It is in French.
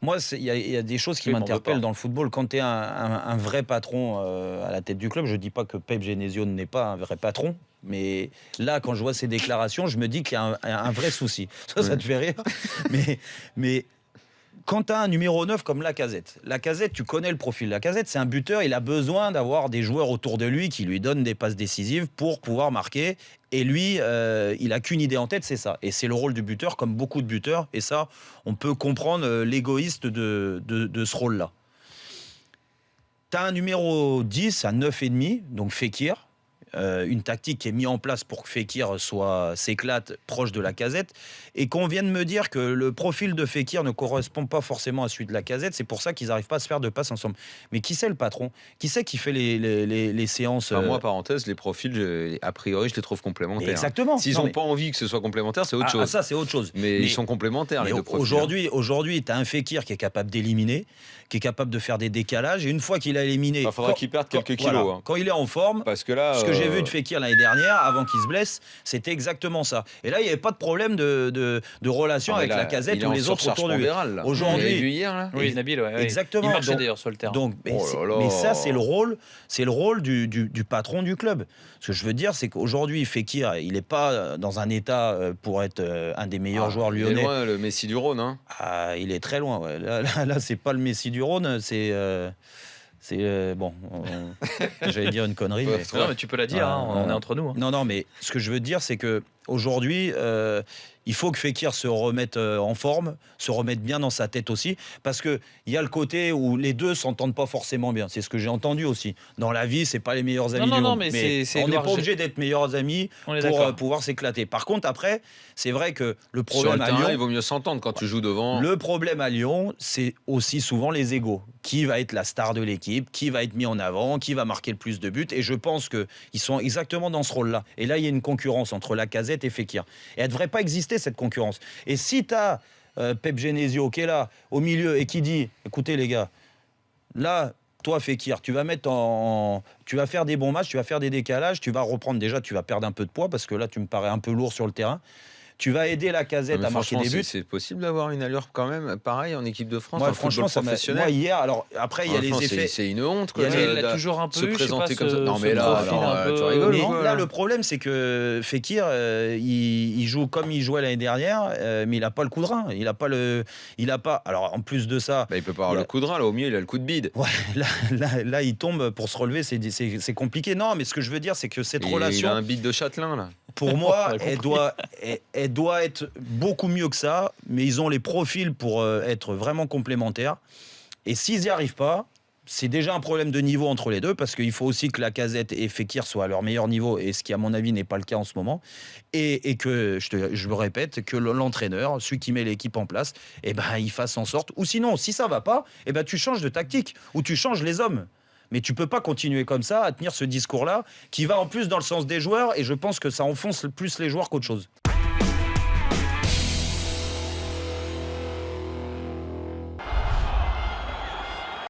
Moi, il y a des choses qui m'interpellent dans le football. Quand tu es un vrai patron à la tête du club, je ne dis pas que Pep Genesio n'est pas un vrai patron, mais là, quand je vois ces déclarations, je me dis qu'il y a un vrai souci. Ça te fait rire. Mais quand tu as un numéro 9 comme Lacazette, tu connais le profil. Lacazette, c'est un buteur, il a besoin d'avoir des joueurs autour de lui qui lui donnent des passes décisives pour pouvoir marquer. Et lui, il a qu'une idée en tête, c'est ça. Et c'est le rôle du buteur, comme beaucoup de buteurs. Et ça, on peut comprendre l'égoïste de ce rôle-là. Tu as un numéro 10 à 9,5, donc Fekir. Une tactique qui est mise en place pour que Fekir s'éclate proche de Lacazette, et qu'on vienne me dire que le profil de Fekir ne correspond pas forcément à celui de Lacazette, c'est pour ça qu'ils n'arrivent pas à se faire de passes ensemble. Mais qui c'est le patron? Qui c'est qui fait les séances? Moi, parenthèse, les profils, a priori, je les trouve complémentaires. Exactement. S'ils n'ont pas envie que ce soit complémentaire, c'est autre chose. Ça, c'est autre chose. Mais ils sont complémentaires, les deux profils. Aujourd'hui, tu as un Fekir qui est capable d'éliminer, qui est capable de faire des décalages, et une fois qu'il a éliminé... Il faudra qu'il perde quelques kilos. Voilà, quand il est en forme, parce que là, ce que j'ai vu de Fekir l'année dernière, avant qu'il se blesse, c'était exactement ça. Et là, il n'y avait pas de problème de relation avec Lacazette ou les autres autour de lui. Aujourd'hui, vous l'avez vu hier, là? Oui, Nabil, exactement. Il marchait d'ailleurs sur le terrain. Mais ça, c'est le rôle du patron du club. Ce que je veux dire, c'est qu'aujourd'hui, Fekir, il n'est pas dans un état pour être un des meilleurs joueurs lyonnais. Il est loin, le Messi du Rhône. Hein. Il est très loin. Ouais. Là, c'est pas le Messi du Rhône, c'est bon, j'allais dire une connerie. Mais tu peux la dire, on est entre nous. Hein. Non, mais ce que je veux dire, c'est que aujourd'hui, il faut que Fekir se remette en forme, se remette bien dans sa tête aussi, parce que il y a le côté où les deux s'entendent pas forcément bien. C'est ce que j'ai entendu aussi. Dans la vie, c'est pas les meilleurs amis du monde, mais on n'est pas obligé d'être meilleurs amis pour pouvoir s'éclater. Par contre, après, c'est vrai que le problème à Lyon, il vaut mieux s'entendre quand tu joues devant. Le problème à Lyon, c'est aussi souvent les égos. Qui va être la star de l'équipe, qui va être mis en avant, qui va marquer le plus de buts. Et je pense qu'ils sont exactement dans ce rôle-là. Et là, il y a une concurrence entre Lacazette et Fekir. Et elle ne devrait pas exister, cette concurrence. Et si tu as Pep Genesio qui est là, au milieu, et qui dit, écoutez les gars, là, toi Fekir, tu vas faire des bons matchs, tu vas faire des décalages, tu vas reprendre déjà, tu vas perdre un peu de poids, parce que là, tu me parais un peu lourd sur le terrain. Tu vas aider Lacazette à marquer des buts. C'est possible d'avoir une allure quand même pareil en équipe de France, franchement, professionnel. Moi hier, alors après il y a les effets. C'est une honte quoi. Il a toujours un peu se présenter comme ça. Non mais là, tu rigoles. Mais là, le problème c'est que Fekir, il joue comme il jouait l'année dernière, mais il a pas le coup de rein. Il a pas. Alors en plus de ça, il peut pas avoir le coup de rein. Là au mieux, il a le coup de bide. Ouais, là, il tombe pour se relever. C'est compliqué. Non, mais ce que je veux dire, c'est que cette relation. Il a un bide de châtelain là. Pour moi, elle doit être beaucoup mieux que ça, mais ils ont les profils pour être vraiment complémentaires. Et s'ils n'y arrivent pas, c'est déjà un problème de niveau entre les deux, parce qu'il faut aussi que Lacazette et Fekir soient à leur meilleur niveau, et ce qui, à mon avis, n'est pas le cas en ce moment. Et que, je me répète, que l'entraîneur, celui qui met l'équipe en place, il fasse en sorte. Ou sinon, si ça ne va pas, tu changes de tactique, ou tu changes les hommes. Mais tu peux pas continuer comme ça, à tenir ce discours-là, qui va en plus dans le sens des joueurs, et je pense que ça enfonce plus les joueurs qu'autre chose.